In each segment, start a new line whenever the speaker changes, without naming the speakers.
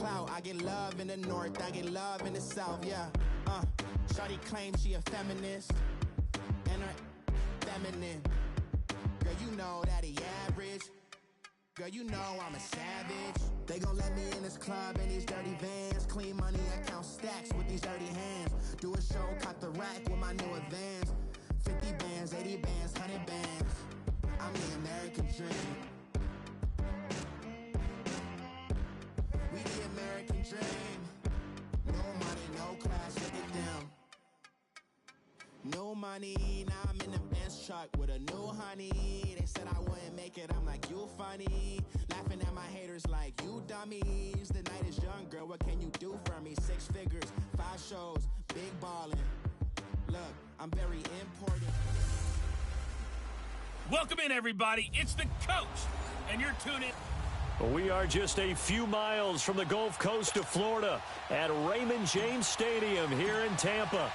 clout. I get love in the north, I get love in the south, yeah. Shawty claims she a feminist, and her feminine. Girl, you know that he average. Girl, you know I'm a savage. They gon' let me in this club in these dirty vans. Clean money, I count stacks with these dirty hands. Do a show, cut the rack with my new advance. 50 bands, 80 bands, 100 bands. I'm the American dream. We the American dream. No money, no class, look at them. No money, now I'm in the Benz truck with a new honey. They said I wouldn't make it, I'm like, you funny. Laughing at my haters like, you dummies. The night is young, girl, what can you do for me? 6 figures, 5 shows, big ballin'. Look, I'm very important.
Welcome in, everybody. It's the coach, and you're tuning.
We are just a few miles from the Gulf Coast of Florida at Raymond James Stadium here in Tampa.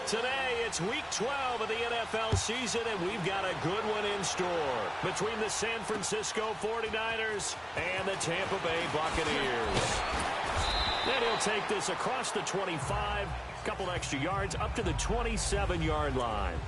Today, it's Week 12 of the NFL season, and we've got a good one in store between the San Francisco 49ers and the Tampa Bay Buccaneers. Then he'll take this across the 25, a couple extra yards, up to the 27-yard line.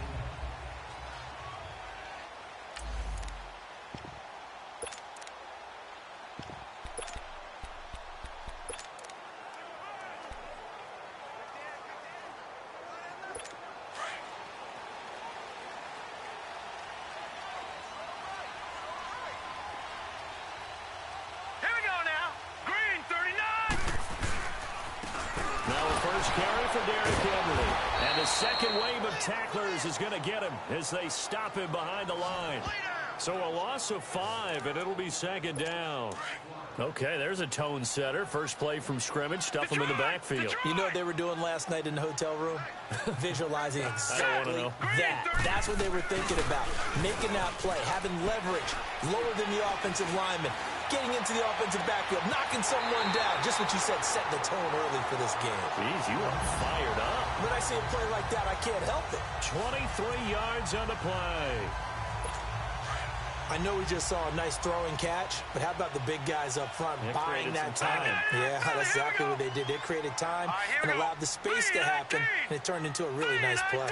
Second wave of tacklers is going to get him as they stop him behind the line. So a loss of 5, and it'll be second down. Okay, there's a tone setter. First play from scrimmage, stuff him in the backfield.
You know what they were doing last night in the hotel room? Visualizing exactly that. That's what they were thinking about. Making that play, having leverage, lower than the offensive lineman, getting into the offensive backfield, knocking someone down. Just what you said, setting the tone early for this game.
Jeez, you are fired up.
When I see a play like that, I can't help it.
23 yards on the play.
I know we just saw a nice throwing catch, but how about the big guys up front buying that time? Yeah, that's exactly what they did. They created time and allowed the space to happen, and it turned into a really nice play.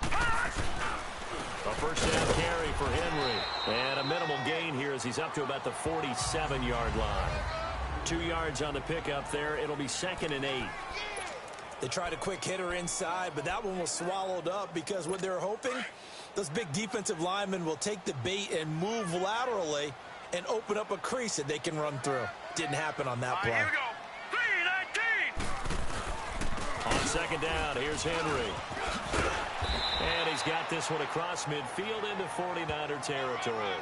A first down carry for Henry. And a minimal gain here as he's up to about the 47-yard line. 2 yards on the pickup there. It'll be second and 8.
They tried a quick hitter inside, but that one was swallowed up because what they're hoping, those big defensive linemen will take the bait and move laterally and open up a crease that they can run through. Didn't happen on that play.
Here we go. 3-19.
On second down, here's Henry. And he's got this one across midfield into 49er territory.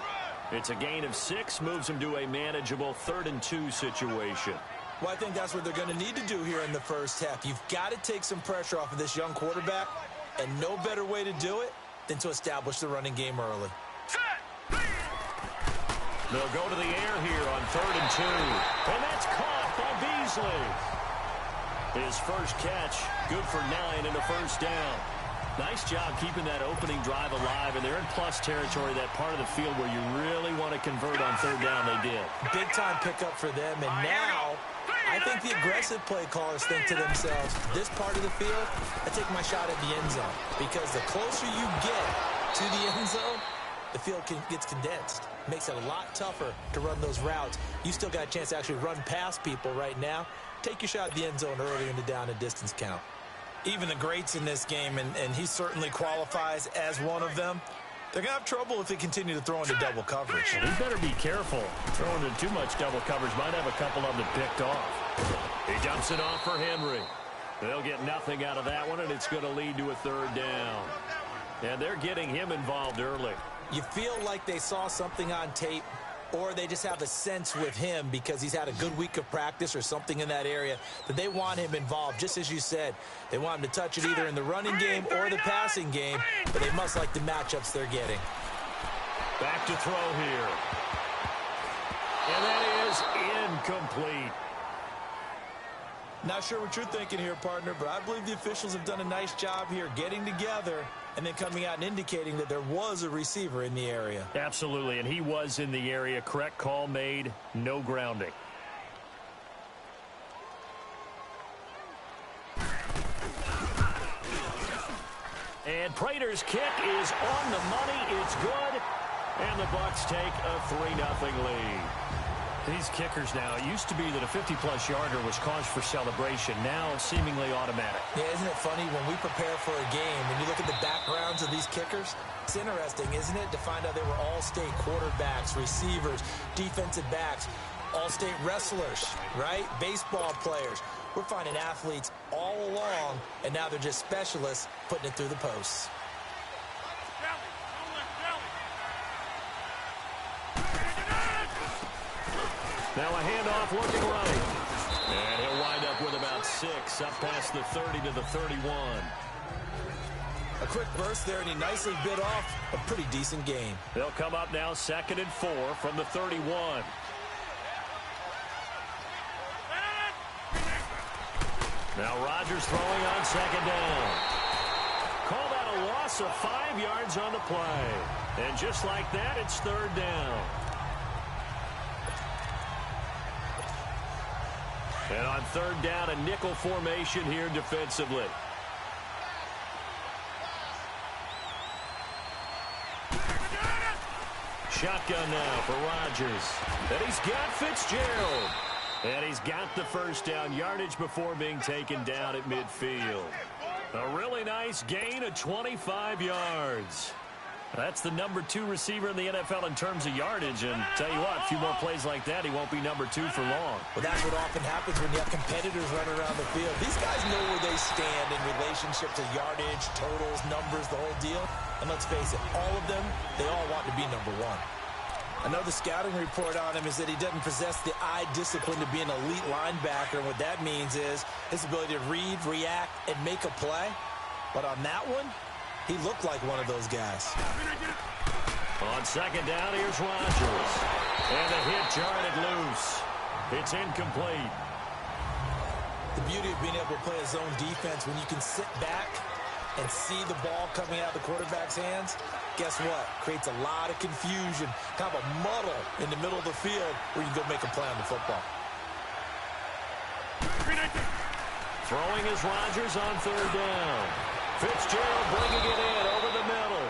It's a gain of 6, moves him to a manageable 3rd and 2 situation.
Well, I think that's what they're going to need to do here in the first half. You've got to take some pressure off of this young quarterback, and no better way to do it than to establish the running game early.
They'll go to the air here on 3rd and 2. And that's caught by Beasley. His first catch, good for 9 and a first down. Nice job keeping that opening drive alive, and they're in plus territory, that part of the field where you really want to convert on 3rd down. They did.
Big-time pickup for them, and now I think the aggressive play callers think to themselves, this part of the field, I take my shot at the end zone, because the closer you get to the end zone, the field gets condensed. Makes it a lot tougher to run those routes. You still got a chance to actually run past people right now. Take your shot at the end zone early in the down and distance count. Even the greats in this game, and he certainly qualifies as one of them, they're going to have trouble if they continue to throw into double coverage.
He better be careful. Throwing into too much double coverage might have a couple of them picked off. He dumps it off for Henry. They'll get nothing out of that one, and it's going to lead to a 3rd down. And they're getting him involved early.
You feel like they saw something on tape, or they just have a sense with him because he's had a good week of practice or something in that area that they want him involved. Just as you said, they want him to touch it either in the running game or the passing game, but they must like the matchups they're getting.
Back to throw here. And that is incomplete.
Not sure what you're thinking here, partner, but I believe the officials have done a nice job here getting together and then coming out and indicating that there was a receiver in the area.
Absolutely, and he was in the area. Correct call made, no grounding. And Prater's kick is on the money. It's good. And the Bucs take a 3-0 lead. These kickers now, it used to be that a 50-plus yarder was cause for celebration. Now seemingly automatic.
Yeah, isn't it funny when we prepare for a game, when you look at the backgrounds of these kickers, it's interesting, isn't it, to find out they were all-state quarterbacks, receivers, defensive backs, all-state wrestlers, right? Baseball players. We're finding athletes all along, and now they're just specialists putting it through the posts.
Now a handoff looking right. And he'll wind up with about 6, up past the 30 to the 31.
A quick burst there, and he nicely bit off a pretty decent game.
They'll come up now 2nd and 4 from the 31. Now Rodgers throwing on 2nd down. Call that a loss of 5 yards on the play. And just like that, it's 3rd down. And on 3rd down, a nickel formation here defensively. Shotgun now for Rodgers. And he's got Fitzgerald. And he's got the first down, yardage before being taken down at midfield. A really nice gain of 25 yards. That's the number 2 receiver in the NFL in terms of yardage. And tell you what, a few more plays like that, he won't be number 2 for long.
Well, that's what often happens when you have competitors running around the field. These guys know where they stand in relationship to yardage, totals, numbers, the whole deal. And let's face it, all of them, they all want to be number 1. I know the scouting report on him is that he doesn't possess the eye discipline to be an elite linebacker. And what that means is his ability to read, react, and make a play. But on that one, he looked like one of those guys.
On 2nd down, here's Rodgers. And the hit jarred it loose. It's incomplete.
The beauty of being able to play a zone defense when you can sit back and see the ball coming out of the quarterback's hands, guess what? Creates a lot of confusion, kind of a muddle in the middle of the field where you can go make a play on the football.
Throwing is Rodgers on 3rd down. Fitzgerald bringing it in over the middle.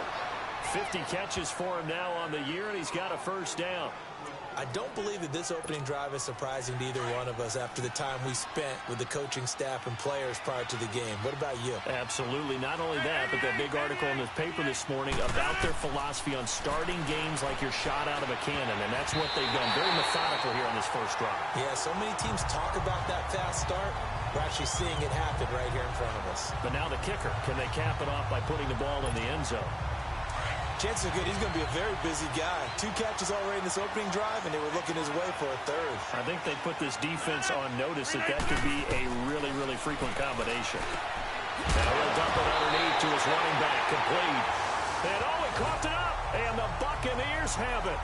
50 catches for him now on the year, and he's got a first down.
I don't believe that this opening drive is surprising to either one of us after the time we spent with the coaching staff and players prior to the game. What about you?
Absolutely. Not only that, but that big article in the paper this morning about their philosophy on starting games like you're shot out of a cannon, and that's what they've done. Very methodical here on this first drive.
Yeah, so many teams talk about that fast start. We're actually seeing it happen right here in front of us.
But now the kicker. Can they cap it off by putting the ball in the end zone?
Chances are good. He's going to be a very busy guy. 2 catches already in this opening drive, and they were looking his way for a 3rd.
I think they put this defense on notice that that could be a really, really frequent combination. Now he'll dump it underneath to his running back, complete. And he coughed it up, and the Buccaneers have it.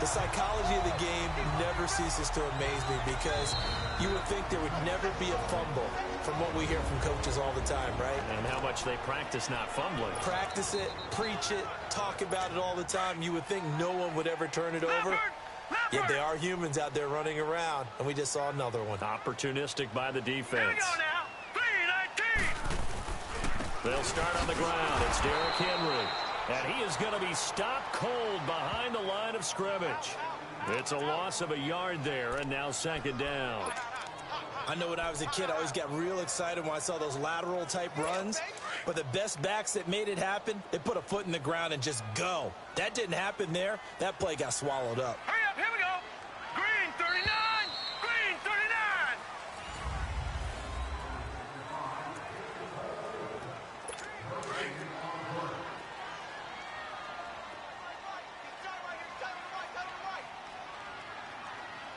The psychology of the game never ceases to amaze me because you would think there would never be a fumble from what we hear from coaches all the time, right?
And how much they practice not fumbling.
Practice it, preach it, talk about it all the time. You would think no one would ever turn it over. Yet they are humans out there running around, and we just saw another one.
Opportunistic by the defense.
Here we go now. 3-19.
They'll start on the ground. It's Derrick Henry. And he is going to be stopped cold behind the line of scrimmage. It's a loss of a yard there, and now 2nd down.
I know when I was a kid, I always got real excited when I saw those lateral-type runs. But the best backs that made it happen, they put a foot in the ground and just go. That didn't happen there. That play got swallowed up.
Hurry up, here we go. Green 39. Green 39.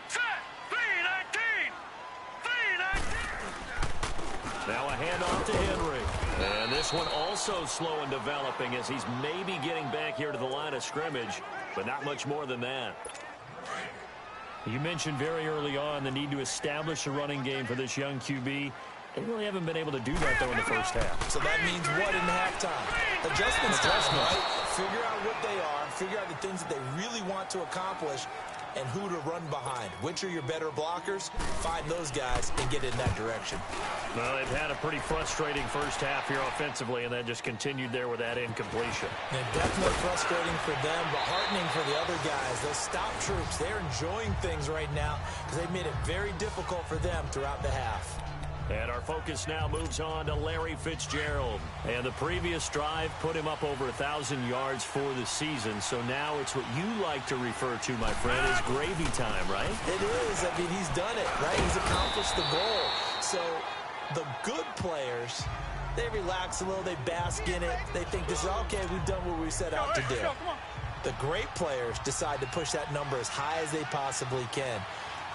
Set. 3-19. 3-19.
Now a handoff to Henry. And this one also slow in developing as he's maybe getting back here to the line of scrimmage, but not much more than that. You mentioned very early on the need to establish a running game for this young QB. They really haven't been able to do that, though, in the first half.
So that means what in halftime? Adjustments time, right? Figure out what they are, figure out the things that they really want to accomplish, and who to run behind. Which are your better blockers? Find those guys and get in that direction.
Well, they've had a pretty frustrating first half here offensively, and then just continued there with that incompletion.
And definitely frustrating for them, but heartening for the other guys. Those stop troops, they're enjoying things right now because they've made it very difficult for them throughout the half.
And our focus now moves on to Larry Fitzgerald. And the previous drive put him up over 1,000 yards for the season. So now it's what you like to refer to, my friend, as gravy time, right?
It is. I mean, he's done it, right? He's accomplished the goal. So the good players, they relax a little. They bask in it. They think this is, okay, we've done what we set out to do. The great players decide to push that number as high as they possibly can.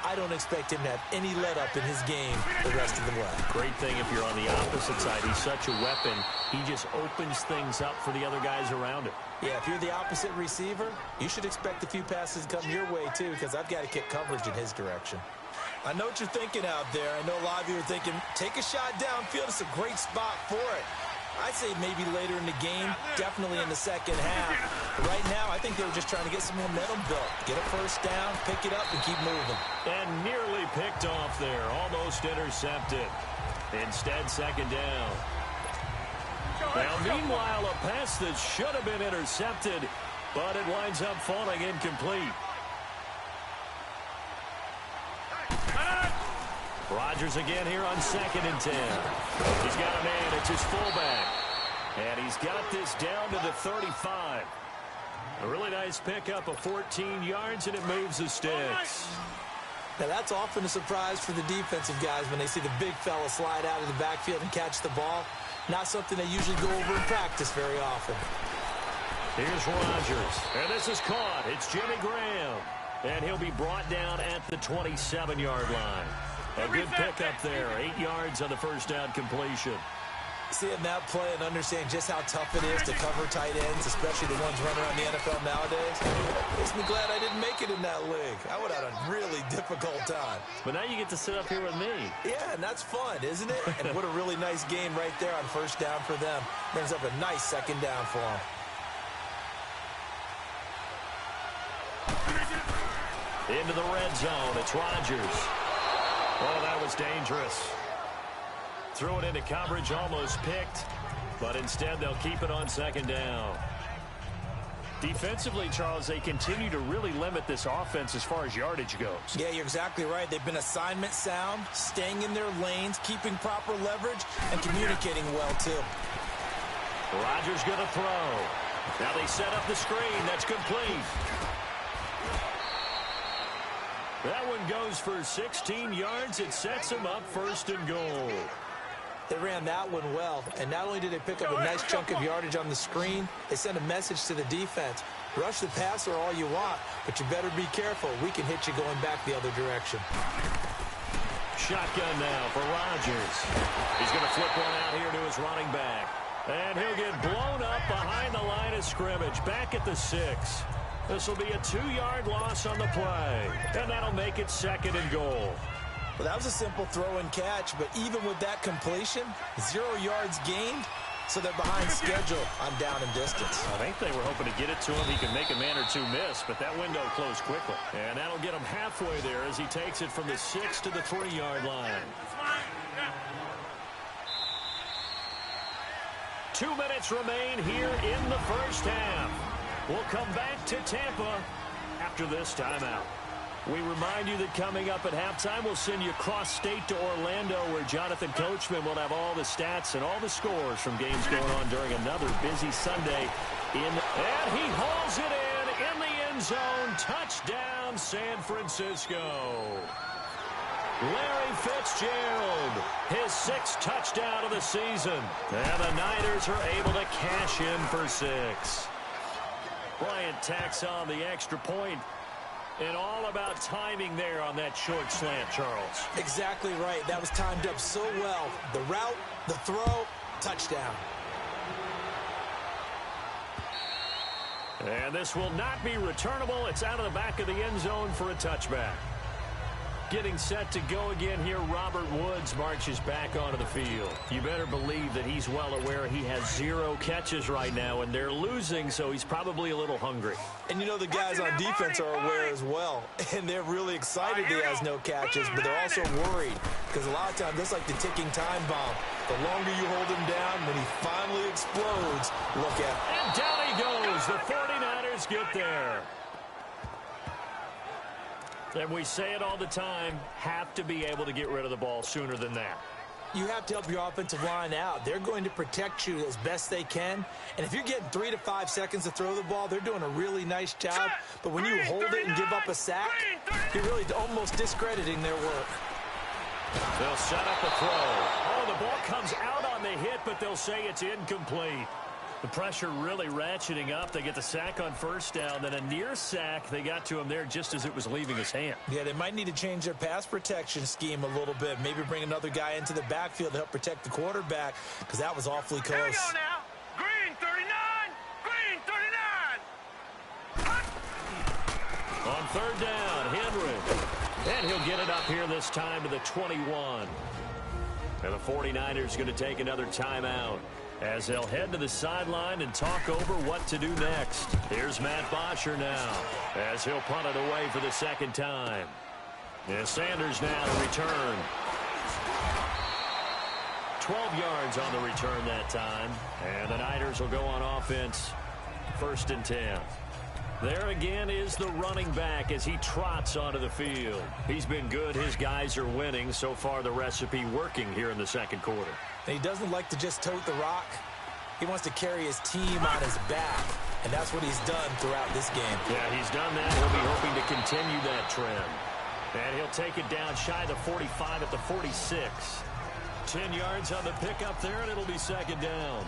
I don't expect him to have any let-up in his game the rest of the way.
Great thing if you're on the opposite side. He's such a weapon. He just opens things up for the other guys around him.
Yeah, if you're the opposite receiver, you should expect a few passes to come your way, too, because I've got to kick coverage in his direction. I know what you're thinking out there. I know a lot of you are thinking, take a shot downfield. It's a great spot for it. I'd say maybe later in the game, definitely in the second half. But right now, I think they were just trying to get some momentum built. Get a first down, pick it up, and keep moving.
And nearly picked off there. Almost intercepted. Instead, second down. Now, meanwhile, a pass that should have been intercepted, but it winds up falling incomplete. Rodgers again here on 2nd and 10. He's got a man. It's his fullback. And he's got this down to the 35. A really nice pickup of 14 yards, and it moves the sticks.
Now, that's often a surprise for the defensive guys when they see the big fella slide out of the backfield and catch the ball. Not something they usually go over in practice very often.
Here's Rodgers. And this is caught. It's Jimmy Graham. And he'll be brought down at the 27-yard line. A good pickup there. 8 yards on the first down completion.
Seeing that play and understand just how tough it is to cover tight ends, especially the ones running around the NFL nowadays, makes me glad I didn't make it in that league. I would have had a really difficult time.
But now you get to sit up here with me.
Yeah, and that's fun, isn't it? And what a really nice game right there on first down for them. Brings up a nice second down for them.
Into the red zone. It's Rodgers. Oh, that was dangerous. Threw it into coverage, almost picked, but instead they'll keep it on second down. Defensively, Charles, they continue to really limit this offense as far as yardage goes.
Yeah, you're exactly right. They've been assignment sound, staying in their lanes, keeping proper leverage, and communicating well, too.
Rodgers going to throw. Now they set up the screen. That's complete. That one goes for 16 yards. It sets them up 1st and goal.
They ran that one well, and not only did they pick up a nice chunk of yardage on the screen, they sent a message to the defense. Rush the passer all you want, but you better be careful. We can hit you going back the other direction.
Shotgun now for Rodgers. He's going to flip one out here to his running back. And he'll get blown up behind the line of scrimmage, back at the 6. This will be a 2-yard loss on the play, and that'll make it 2nd and goal.
Well, that was a simple throw and catch, but even with that completion, 0 yards gained, so they're behind schedule on down and distance.
I think they were hoping to get it to him. He can make a man or two miss, but that window closed quickly. And that'll get him halfway there as he takes it from the 6 to the 3-yard line. 2 minutes remain here in the first half. We'll come back to Tampa after this timeout. We remind you that coming up at halftime, we'll send you cross-state to Orlando, where Jonathan Coachman will have all the stats and all the scores from games going on during another busy Sunday. And he hauls it in the end zone. Touchdown, San Francisco. Larry Fitzgerald, his 6th touchdown of the season. And the Niners are able to cash in for 6. Bryant tacks on the extra point. And all about timing there on that short slant, Charles.
Exactly right. That was timed up so well. The route, the throw, touchdown.
And this will not be returnable. It's out of the back of the end zone for a touchback. Getting set to go again here, Robert Woods marches back onto the field. You better believe that he's well aware he has 0 catches right now, and they're losing, so he's probably a little hungry.
And you know the guys on defense are aware as well, and they're really excited he has no catches, but they're also worried because a lot of times that's like the ticking time bomb. The longer you hold him down, when he finally explodes, look at it.
And down he goes. The 49ers get there. And we say it all the time, have to be able to get rid of the ball sooner than that.
You have to help your offensive line out. They're going to protect you as best they can. And if you're getting 3 to 5 seconds to throw the ball, they're doing a really nice job. But when you hold it and give up a sack, you're really almost discrediting their work.
They'll set up the throw. Oh, the ball comes out on the hit, but they'll say it's incomplete. The pressure really ratcheting up. They get the sack on first down, then a near sack. They got to him there just as it was leaving his hand.
Yeah, they might need to change their pass protection scheme a little bit. Maybe bring another guy into the backfield to help protect the quarterback, because that was awfully close.
Here we go now. Green 39. Green 39.
On third down, Henry. And he'll get it up here this time to the 21. And the 49ers going to take another timeout as they'll head to the sideline and talk over what to do next. Here's Matt Bosher now as he'll punt it away for the second time. And Sanders now to return. 12 yards on the return that time. And the Niners will go on offense. 1st and 10. There again is the running back as he trots onto the field. He's been good. His guys are winning. So far, the recipe working here in the second quarter.
And he doesn't like to just tote the rock. He wants to carry his team on his back. And that's what he's done throughout this game.
Yeah, he's done that. We'll be hoping to continue that trend. And he'll take it down shy of the 45 at the 46. 10 yards on the pickup there, and it'll be second down.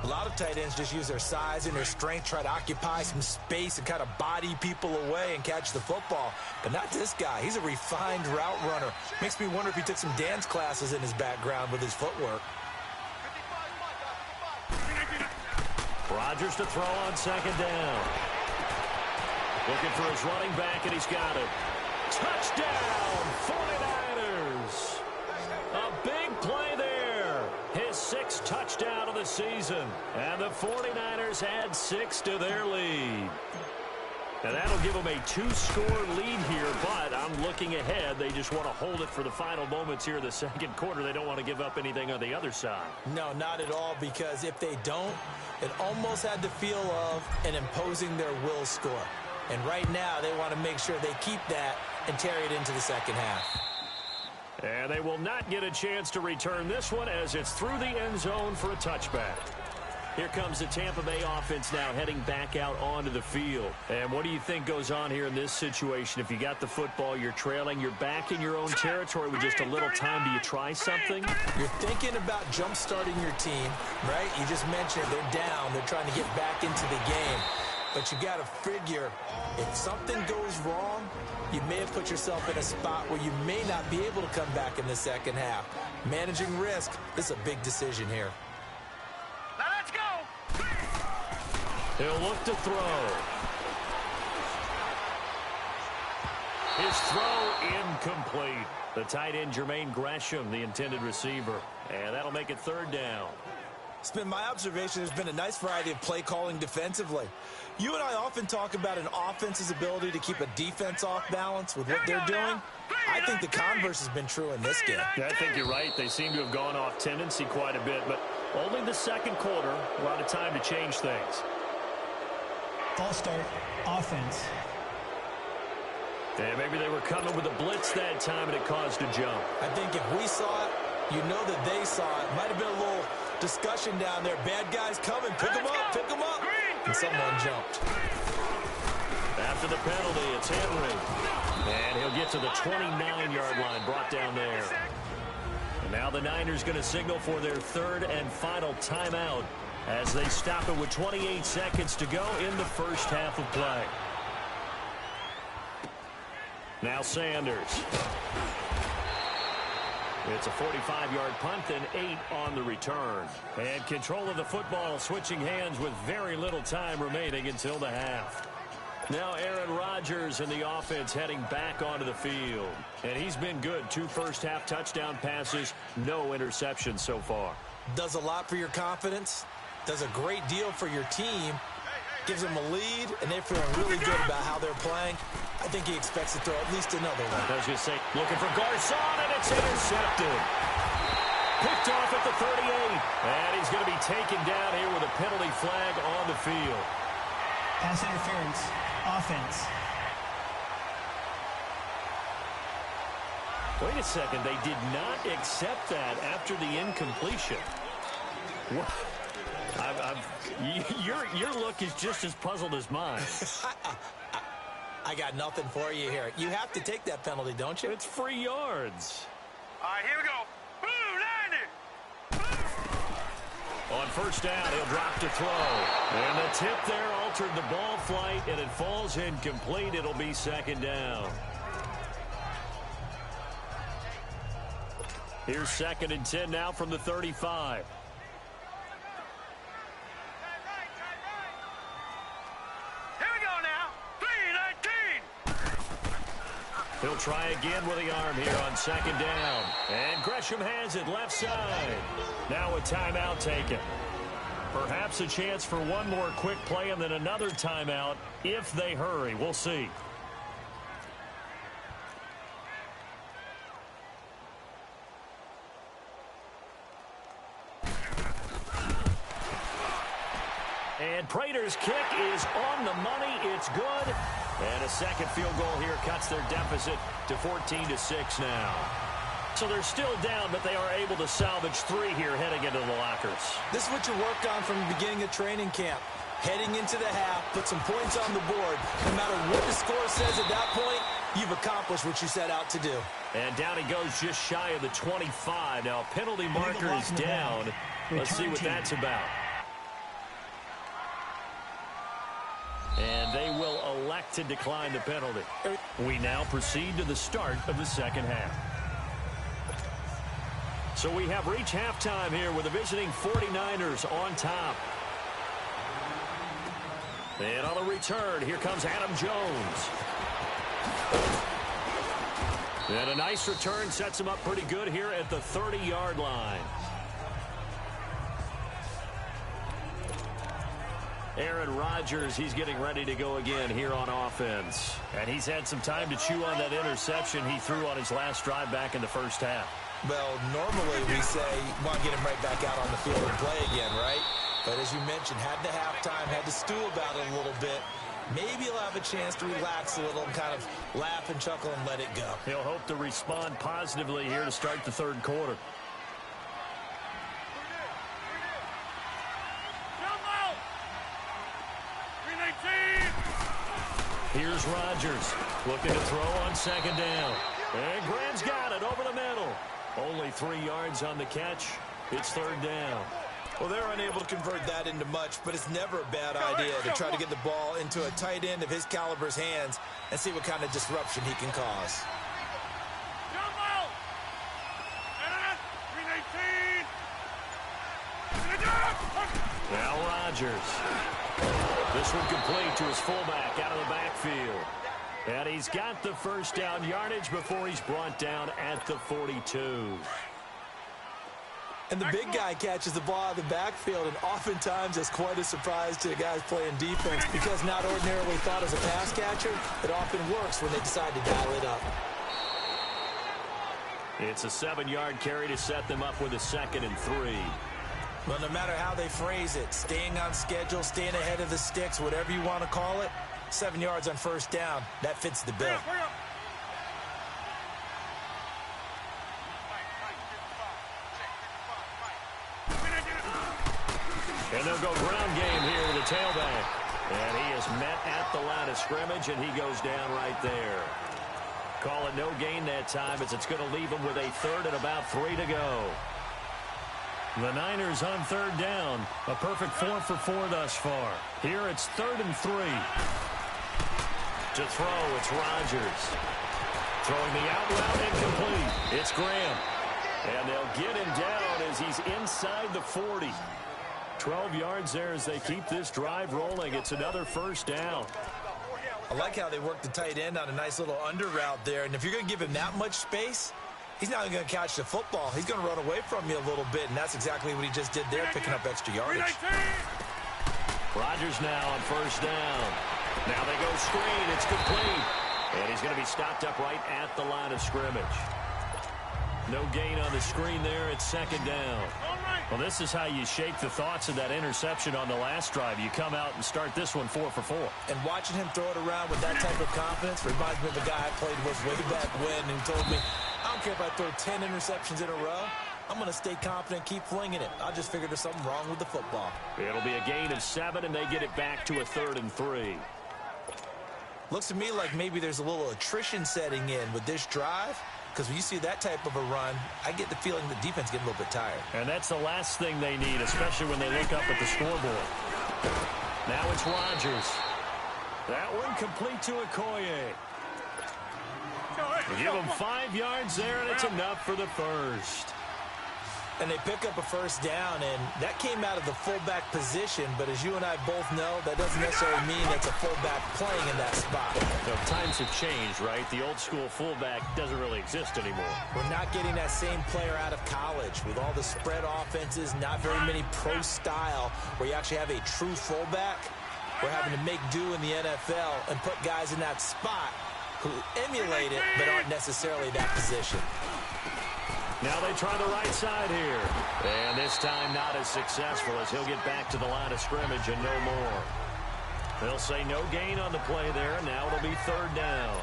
A lot of tight ends just use their size and their strength, try to occupy some space and kind of body people away and catch the football. But not this guy. He's a refined route runner. Makes me wonder if he took some dance classes in his background with his footwork.
Rodgers to throw on second down. Looking for his running back, and he's got it. Touchdown, 49ers. A big play there. His 6th touchdown of the season. And the 49ers add 6 to their lead. And that'll give them a 2-score lead here, but I'm looking ahead. They just want to hold it for the final moments here in the second quarter. They don't want to give up anything on the other side.
No, not at all, because if they don't, it almost had the feel of an imposing their will score. And right now, they want to make sure they keep that and carry it into the second half.
And they will not get a chance to return this one as it's through the end zone for a touchback. Here comes the Tampa Bay offense now heading back out onto the field. And what do you think goes on here in this situation? If you got the football, you're trailing, you're back in your own territory with just a little time. Do you try something?
You're thinking about jump-starting your team, right? You just mentioned they're down. They're trying to get back into the game. But you got to figure, if something goes wrong, you may have put yourself in a spot where you may not be able to come back in the second half. Managing risk, this is a big decision here.
Now let's go.
He'll look to throw. His throw incomplete. The tight end, Jermaine Gresham, the intended receiver. And that'll make it third down.
It's been my observation there's been a nice variety of play calling defensively. You and I often talk about an offense's ability to keep a defense off balance with what they're doing. I think the converse has been true in this game.
Yeah, I think you're right. They seem to have gone off tendency quite a bit, but only the second quarter, a lot of time to change things.
False start, offense.
And maybe they were coming with a blitz that time, and it caused a jump.
I think if we saw it, you know that they saw it. Might have been a little discussion down there. Bad guys coming. Pick them up. Pick them up. And someone jumped.
After the penalty, it's Henry. And he'll get to the 29-yard line, brought down there. And now the Niners going to signal for their third and final timeout as they stop it with 28 seconds to go in the first half of play. Now Sanders. It's a 45-yard punt and 8 on the return. And control of the football switching hands with very little time remaining until the half. Now Aaron Rodgers in the offense heading back onto the field. And he's been good. 2 first-half touchdown passes, no interceptions so far.
Does a lot for your confidence. Does a great deal for your team. Gives them a lead, and they're feeling really good about how they're playing. I think he expects to throw at least another one.
I was just saying, looking for Garcon, and it's intercepted. Picked off at the 38. And he's going to be taken down here with a penalty flag on the field.
Pass interference. Offense.
Wait a second. They did not accept that after the incompletion. What? Your look is just as puzzled as mine.
I got nothing for you here. You have to take that penalty, don't you?
It's free yards.
All right, here we go.
On first down, he'll drop to throw. And the tip there altered the ball flight, and it falls incomplete. It'll be second down. Here's 2nd and 10 now from the 35. He'll try again with the arm here on 2nd down. And Gresham has it left side. Now a timeout taken. Perhaps a chance for one more quick play and then another timeout if they hurry. We'll see. And Prater's kick is on the money. It's good. And a second field goal here cuts their deficit to 14-6 now. So they're still down, but they are able to salvage 3 here heading into the lockers.
This is what you worked on from the beginning of training camp. Heading into the half, put some points on the board. No matter what the score says at that point, you've accomplished what you set out to do.
And down he goes just shy of the 25. Now a penalty marker is down. Let's see what that's about. And they will elect to decline the penalty. We now proceed to the start of the second half. So we have reached halftime here with the visiting 49ers on top. And on the return, here comes Adam Jones. And a nice return sets him up pretty good here at the 30-yard line. Aaron Rodgers, he's getting ready to go again here on offense. And he's had some time to chew on that interception he threw on his last drive back in the first half.
Well, normally we say you want to get him right back out on the field and play again, right? But as you mentioned, had the halftime, had to stew about it a little bit. Maybe he'll have a chance to relax a little and kind of laugh and chuckle and let it go.
He'll hope to respond positively here to start the third quarter. Here's Rodgers looking to throw on 2nd down. And Graham's got it over the middle. Only 3 yards on the catch. It's 3rd down.
Well, they're unable to convert that into much, but it's never a bad idea to try to get the ball into a tight end of his caliber's hands and see what kind of disruption he can cause.
Now Rodgers. This one complete to his fullback out of the backfield. And he's got the first down yardage before he's brought down at the 42.
And the big guy catches the ball out of the backfield, and oftentimes it's quite a surprise to the guys playing defense because not ordinarily thought as a pass catcher, it often works when they decide to dial it up.
It's a 7-yard carry to set them up with a 2nd and 3.
Well, no matter how they phrase it, staying on schedule, staying ahead of the sticks, whatever you want to call it, 7 yards on first down, that fits the bill.
And they'll go ground game here with the tailback. And he is met at the line of scrimmage, and he goes down right there. Call it no gain that time, as it's going to leave him with a 3rd and about 3 to go. The Niners on 3rd down. A perfect 4 for 4 thus far. Here it's 3rd and 3. To throw, it's Rodgers. Throwing the out route incomplete. It's Graham. And they'll get him down as he's inside the 40. 12 yards there as they keep this drive rolling. It's another first down.
I like how they work the tight end on a nice little under route there. And if you're going to give him that much space, he's not going to catch the football. He's going to run away from you a little bit, and that's exactly what he just did there, picking up extra yardage.
Rodgers now on first down. Now they go screen. It's complete. And he's going to be stopped up right at the line of scrimmage. No gain on the screen there. It's second down. Well, this is how you shake the thoughts of that interception on the last drive. You come out and start this one 4 for 4.
And watching him throw it around with that type of confidence reminds me of a guy I played with way back when who told me, I don't care if I throw 10 interceptions in a row. I'm going to stay confident, keep flinging it. I just figured there's something wrong with the football.
It'll be a gain of 7, and they get it back to a 3rd and 3.
Looks to me like maybe there's a little attrition setting in with this drive. Because when you see that type of a run, I get the feeling the defense getting a little bit tired.
And that's the last thing they need, especially when they look up at the scoreboard. Now it's Rodgers. That one complete to Okoye. Give him 5 yards there, and it's enough for the first.
And they pick up a first down, and that came out of the fullback position. But as you and I both know, that doesn't necessarily mean that's a fullback playing in that spot.
So times have changed, right? The old school fullback doesn't really exist anymore.
We're not getting that same player out of college with all the spread offenses, not very many pro style where you actually have a true fullback. We're having to make do in the NFL and put guys in that spot who emulate it but aren't necessarily that position.
Now they try the right side here. And this time not as successful as he'll get back to the line of scrimmage and no more. They'll say no gain on the play there. Now it'll be 3rd down.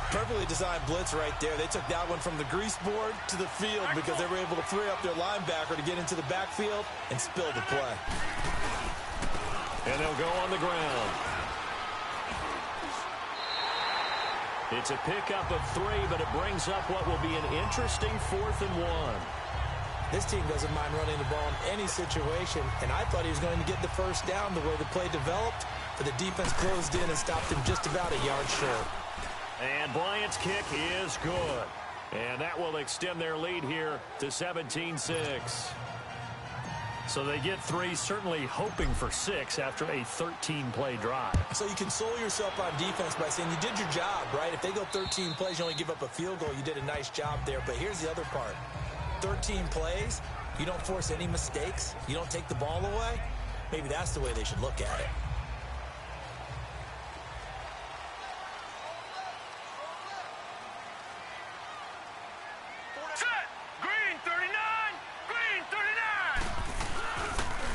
Perfectly designed blitz right there. They took that one from the grease board to the field because they were able to free up their linebacker to get into the backfield and spill the play.
And they'll go on the ground. It's a pickup of 3, but it brings up what will be an interesting 4th and 1.
This team doesn't mind running the ball in any situation, and I thought he was going to get the first down the way the play developed, but the defense closed in and stopped him just about a yard short.
And Bryant's kick is good. And that will extend their lead here to 17-6. So they get 3, certainly hoping for 6 after a 13-play drive.
So you console yourself on defense by saying you did your job, right? If they go 13 plays, you only give up a field goal, you did a nice job there. But here's the other part. 13 plays, you don't force any mistakes, you don't take the ball away. Maybe that's the way they should look at it.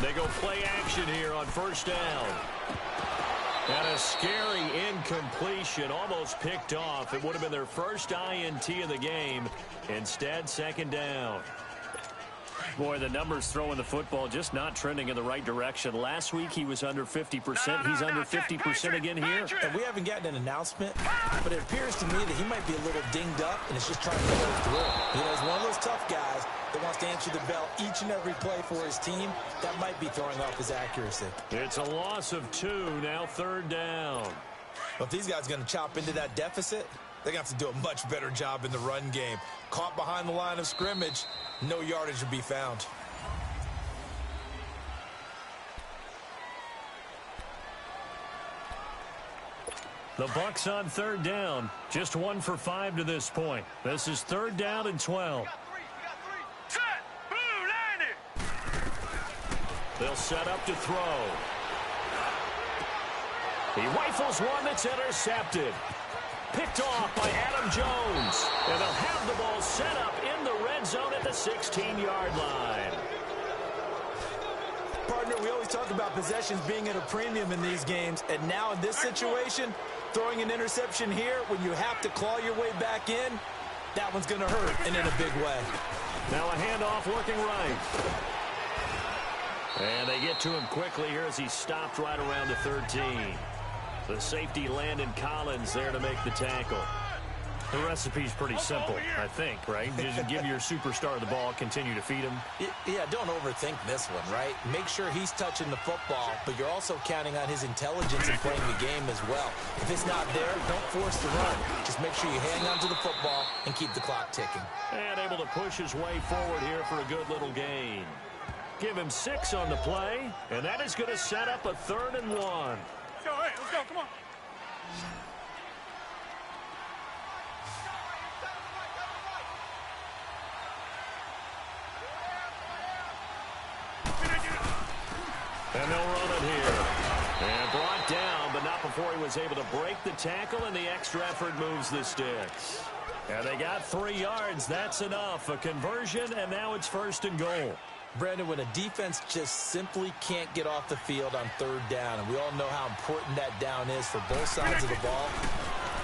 They go play action here on first down. And a scary incompletion, almost picked off. It would have been their first INT of the game. Instead, 2nd down. Boy, the numbers throwing the football just not trending in the right direction. Last week, he was under 50%. He's under 50% again here.
And we haven't gotten an announcement, but it appears to me that he might be a little dinged up and is just trying to go through. You know, he's one of those tough guys that wants to answer the bell each and every play for his team. That might be throwing off his accuracy.
It's a loss of 2, now 3rd down.
Well, if these guys are going to chop into that deficit, they're going to have to do a much better job in the run game. Caught behind the line of scrimmage, no yardage to be found.
The Bucs on 3rd down. Just 1 for 5 to this point. This is 3rd down and 12. They'll set up to throw. He rifles one that's intercepted. Picked off by Adam Jones. And they'll have the ball set up in the red zone at the 16-yard line.
Partner, we always talk about possessions being at a premium in these games. And now in this situation, throwing an interception here when you have to claw your way back in, that one's going to hurt, and in a big way.
Now a handoff working right. And they get to him quickly here as he stopped right around the 13. The safety Landon Collins there to make the tackle. The recipe's pretty simple, I think, right? Just give your superstar the ball, continue to feed him.
Yeah, don't overthink this one, right? Make sure he's touching the football, but you're also counting on his intelligence in playing the game as well. If it's not there, don't force the run. Just make sure you hang on to the football and keep the clock ticking.
And able to push his way forward here for a good little gain. Give him 6 on the play, and that is going to set up a 3rd and 1.
Let's go, come on.
And they'll run it here. And brought down, but not before he was able to break the tackle, and the extra effort moves the sticks. And they got 3 yards. That's enough. A conversion, and now it's 1st and goal.
Brandon, when a defense just simply can't get off the field on 3rd down, and we all know how important that down is for both sides of the ball,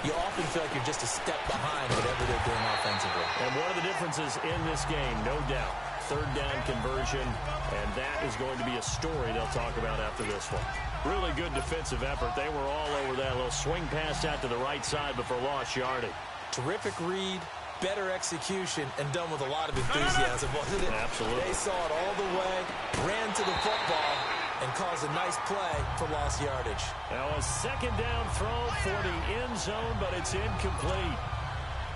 you often feel like you're just a step behind whatever they're doing offensively.
And one of the differences in this game, no doubt, 3rd down conversion, and that is going to be a story they'll talk about after this one. Really good defensive effort. They were all over that little swing pass out to the right side, but for lost yardage.
Terrific read, better execution, and done with a lot of enthusiasm, wasn't it?
Absolutely.
They saw it all the way, ran to the football, and caused a nice play for lost yardage.
Now a 2nd down throw for the end zone, but it's incomplete.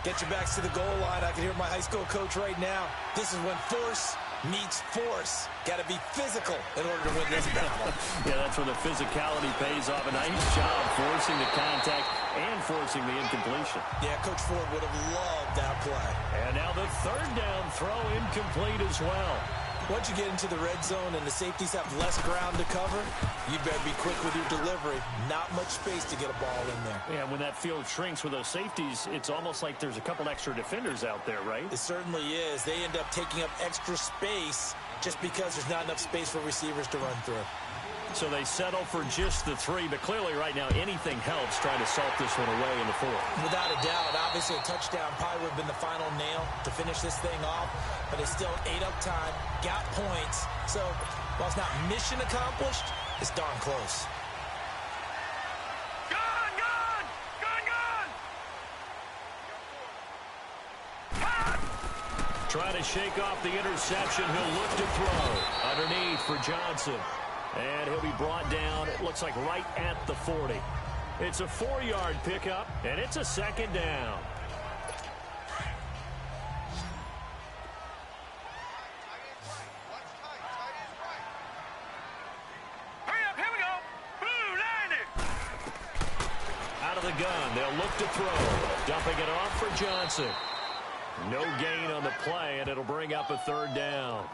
Get your backs to the goal line. I can hear my high school coach right now. This is when force meets force. Got to be physical in order to win this battle.
Yeah, that's where the physicality pays off. A nice job forcing the contact and forcing the incompletion.
Yeah, Coach Ford would have loved that play.
And now the 3rd down throw incomplete as well.
Once you get into the red zone and the safeties have less ground to cover, you better be quick with your delivery. Not much space to get a ball in there.
Yeah, when that field shrinks with those safeties, it's almost like there's a couple extra defenders out there, right?
It certainly is. They end up taking up extra space just because there's not enough space for receivers to run through.
So they settle for just the 3, but clearly right now anything helps trying to salt this one away in the 4th.
Without a doubt, obviously a touchdown probably would have been the final nail to finish this thing off, but it's still ate up time, got points. So while it's not mission accomplished, it's darn close.
Trying to shake off the interception. He'll look to throw underneath for Johnson. And he'll be brought down, it looks like right at the 40. It's a 4-yard pickup, and it's a 2nd down.
Hurry up, here we go. Blue, line it.
Out of the gun, they'll look to throw. Dumping it off for Johnson. No gain on the play, and it'll bring up a 3rd down.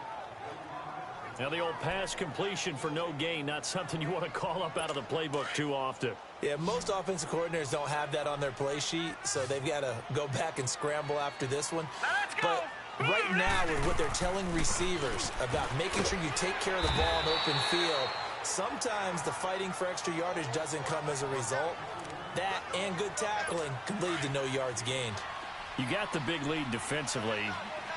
Now the old pass completion for no gain, not something you want to call up out of the playbook too often.
Yeah, most offensive coordinators don't have that on their play sheet, so they've got to go back and scramble after this one. But right now, with what they're telling receivers about making sure you take care of the ball in open field, sometimes the fighting for extra yardage doesn't come as a result. That and good tackling can lead to no yards gained.
You got the big lead defensively.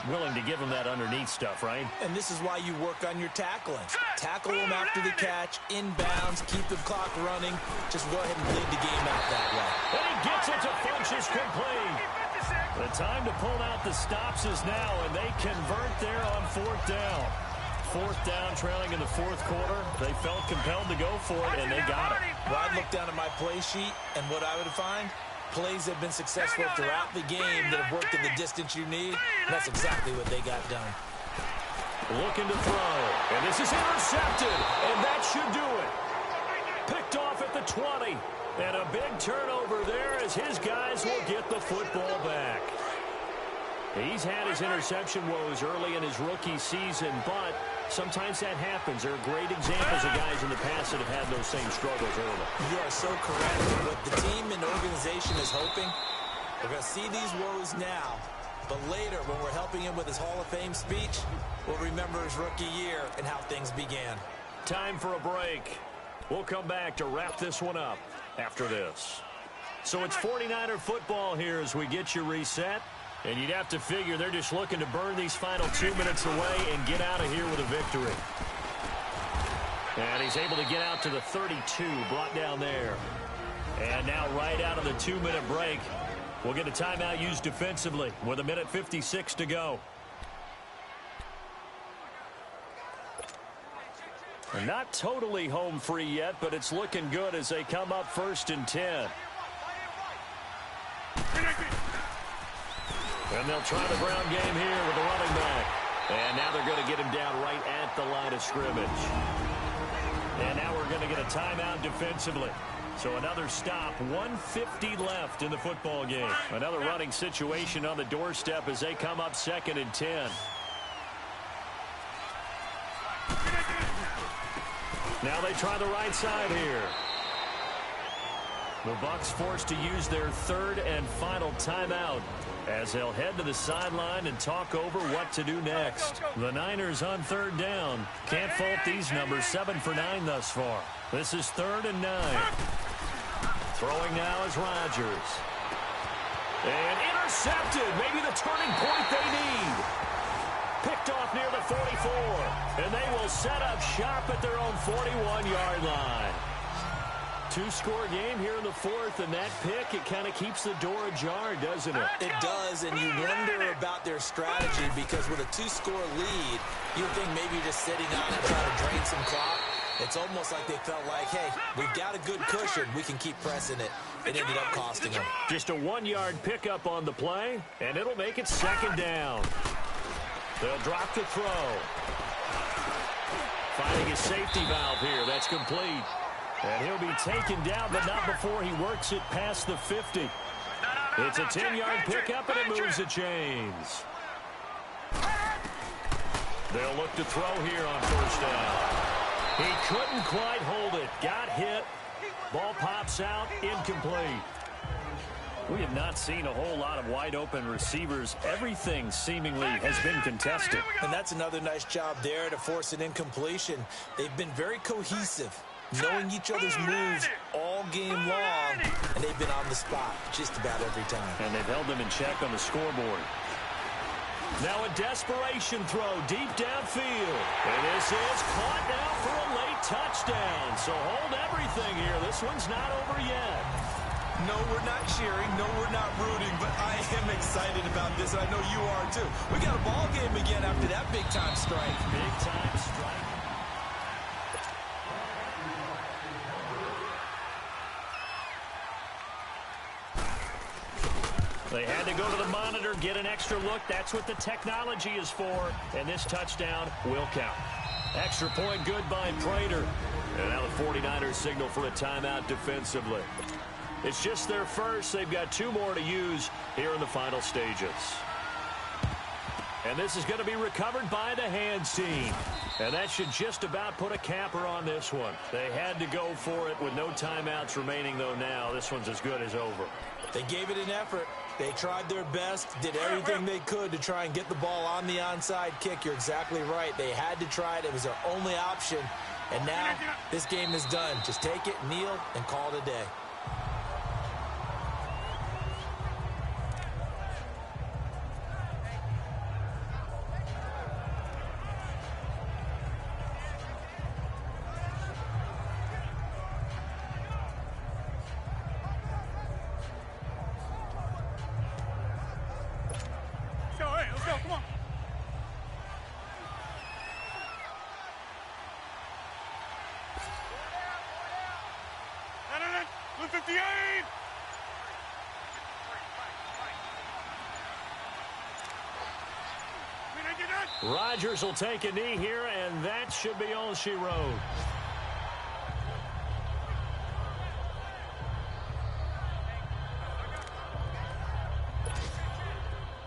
Willing to give them that underneath stuff, right?
And this is why you work on your tackling. Tackle them after the catch, inbounds, keep the clock running. Just go ahead and lead the game out that way.
And he gets it to Funchess complete. The time to pull out the stops is now, and they convert there on 4th down. 4th down, trailing in the 4th quarter. They felt compelled to go for it, and they got it.
Well, I'd look down at my play sheet, and what I would find, plays have been successful throughout the game that have worked in the distance you need. And that's exactly what they got done.
Looking to throw. And this is intercepted. And that should do it. Picked off at the 20. And a big turnover there as his guys will get the football back. He's had his interception woes early in his rookie season, but sometimes that happens. There are great examples of guys in the past that have had those same struggles early.
You are so correct. What the team and organization is hoping, we're going to see these woes now, but later when we're helping him with his Hall of Fame speech, we'll remember his rookie year and how things began.
Time for a break. We'll come back to wrap this one up after this. So it's 49er football here as we get you reset. And you'd have to figure they're just looking to burn these final 2 minutes away and get out of here with a victory. And he's able to get out to the 32, brought down there. And now right out of the 2-minute break, we'll get a timeout used defensively with 1:56 to go. And not totally home free yet, but it's looking good as they come up 1st and 10. And they'll try the ground game here with the running back. And now they're going to get him down right at the line of scrimmage. And now we're going to get a timeout defensively. So another stop, 1:50 left in the football game. Another running situation on the doorstep as they come up 2nd and 10. Now they try the right side here. The Bucs forced to use their 3rd and final timeout as they'll head to the sideline and talk over what to do next. The Niners on 3rd down. Can't fault these numbers, 7 for 9 thus far. This is 3rd and 9. Throwing now is Rodgers. And intercepted. Maybe the turning point they need. Picked off near the 44. And they will set up shop at their own 41-yard line. 2-score game here in the 4th, and that pick, it kind of keeps the door ajar, doesn't it?
It does, and you wonder about their strategy because with a 2-score lead, you think maybe you're just sitting on it trying to drain some clock. It's almost like they felt like, hey, we've got a good cushion. We can keep pressing it. It ended up costing them.
Just a 1-yard pickup on the play, and it'll make it 2nd down. They'll drop the throw. Finding a safety valve here. That's complete. And he'll be taken down, but not before he works it past the 50. It's a 10-yard pickup, and it moves the chains. They'll look to throw here on 1st down. He couldn't quite hold it. Got hit. Ball pops out. Incomplete. We have not seen a whole lot of wide-open receivers. Everything seemingly has been contested.
And that's another nice job there to force an incompletion. They've been very cohesive, knowing each other's moves all game long, and they've been on the spot just about every time.
And they've held them in check on the scoreboard. Now a desperation throw deep downfield. And this is caught now for a late touchdown. So hold everything here. This one's not over yet.
No, we're not cheering. No, we're not rooting. But I am excited about this, and I know you are too. We got a ball game again after that big-time strike.
Big-time strike. They had to go to the monitor, get an extra look. That's what the technology is for. And this touchdown will count. Extra point good by Prater. And now the 49ers signal for a timeout defensively. It's just their first. They've got 2 more to use here in the final stages. And this is going to be recovered by the hands team. And that should just about put a capper on this one. They had to go for it with no timeouts remaining, though, now. This one's as good as over.
They gave it an effort. They tried their best, did everything they could to try and get the ball on the onside kick. You're exactly right. They had to try it. It was their only option. And now this game is done. Just take it, kneel, and call it a day.
Let's go, come on. No, 158.
Rodgers will take a knee here, and that should be all she wrote.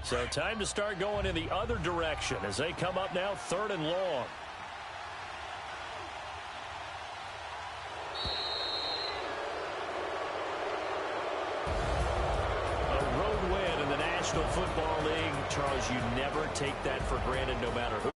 So time to start going in the other direction as they come up now 3rd and long. A road win in the National Football League. Charles, you never take that for granted no matter who